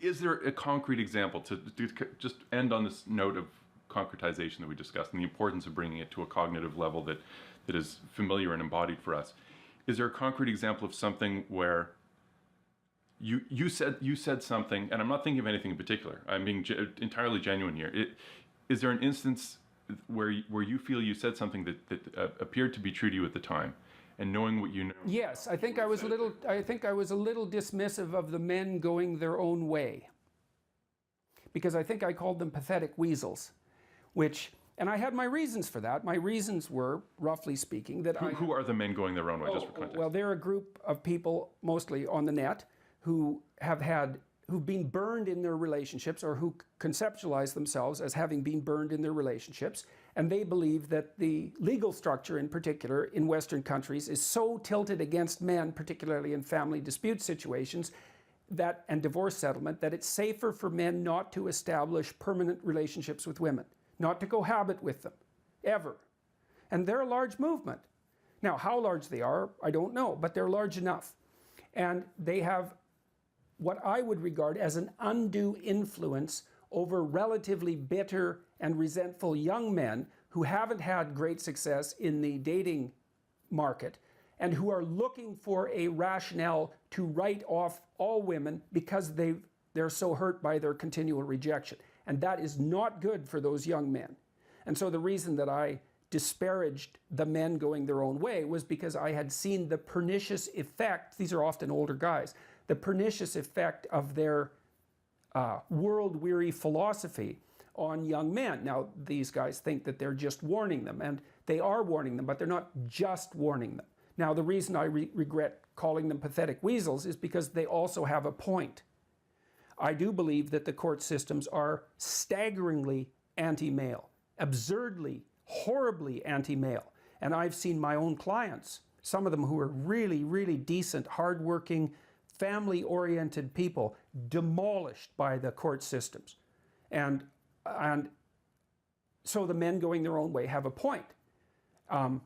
Is there a concrete example to just end on this note of concretization that we discussed and the importance of bringing it to a cognitive level that is familiar and embodied for us? Is there a concrete example of something where you said something, and I'm not thinking of anything in particular, I'm being entirely genuine here. Is there an instance where you feel you said something that appeared to be true to you at the time, and knowing what you know? Yes, I think I was a little dismissive of the men going their own way, because I think I called them pathetic weasels, and I had my reasons for that. My reasons were, roughly speaking, that who are the men going their own way, just for context? Well, they're a group of people, mostly on the net, who've been burned in their relationships, or who conceptualize themselves as having been burned in their relationships. And they believe that the legal structure in particular in Western countries is so tilted against men, particularly in family dispute situations and divorce settlement, that it's safer for men not to establish permanent relationships with women, not to cohabit with them, ever. And they're a large movement. Now, how large they are, I don't know, but they're large enough. And they have what I would regard as an undue influence over relatively bitter and resentful young men who haven't had great success in the dating market and who are looking for a rationale to write off all women because they're so hurt by their continual rejection. And that is not good for those young men. And so the reason that I disparaged the men going their own way was because I had seen the pernicious effect, these are often older guys, the pernicious effect of their world-weary philosophy on young men. Now, these guys think that they're just warning them, and they are warning them, but they're not just warning them. Now, the reason I regret calling them pathetic weasels is because they also have a point. I do believe that the court systems are staggeringly anti-male, absurdly, horribly anti-male. And I've seen my own clients, some of them who are really, really decent, hardworking, family-oriented people, demolished by the court systems. And so the men going their own way have a point. And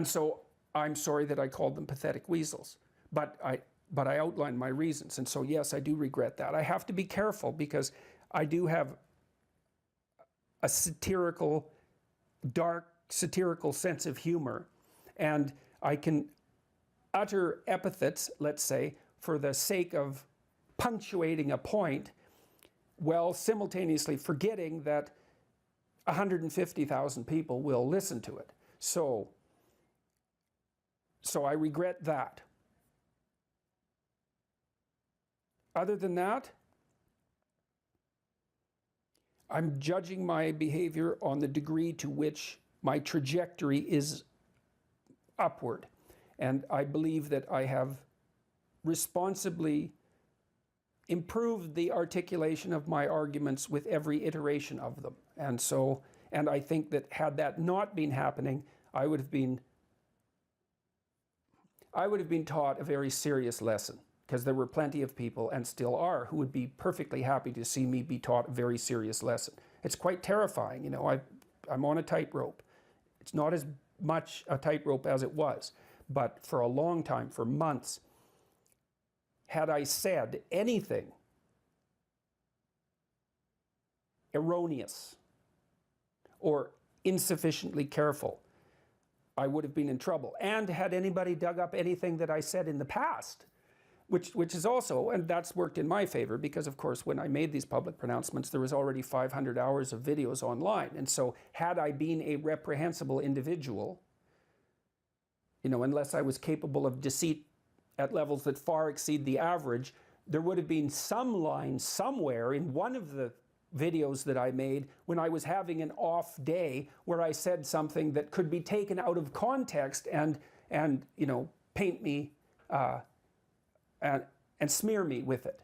so I'm sorry that I called them pathetic weasels, but I outlined my reasons. And so yes, I do regret that. I have to be careful because I do have a dark satirical sense of humor, and I can utter epithets, let's say, for the sake of punctuating a point, while simultaneously forgetting that 150,000 people will listen to it. So I regret that. Other than that, I'm judging my behavior on the degree to which my trajectory is upward. And I believe that I have responsibly improved the articulation of my arguments with every iteration of them. And I think that had that not been happening, I would have been taught a very serious lesson, because there were plenty of people, and still are, who would be perfectly happy to see me be taught a very serious lesson. It's quite terrifying, you know. I'm on a tightrope. It's not as much a tightrope as it was, but for a long time, for months, had I said anything erroneous or insufficiently careful, I would have been in trouble. And had anybody dug up anything that I said in the past, which is also, and that's worked in my favor, because of course when I made these public pronouncements there was already 500 hours of videos online. And so had I been a reprehensible individual, you know, unless I was capable of deceit at levels that far exceed the average, there would have been some line somewhere in one of the videos that I made when I was having an off day where I said something that could be taken out of context and you know, paint me and smear me with it.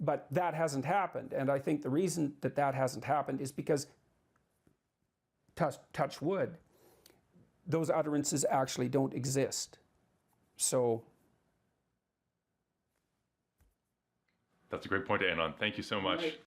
But that hasn't happened, and I think the reason that that hasn't happened is because, touch wood, those utterances actually don't exist. So that's a great point to end on. Thank you so much. Right.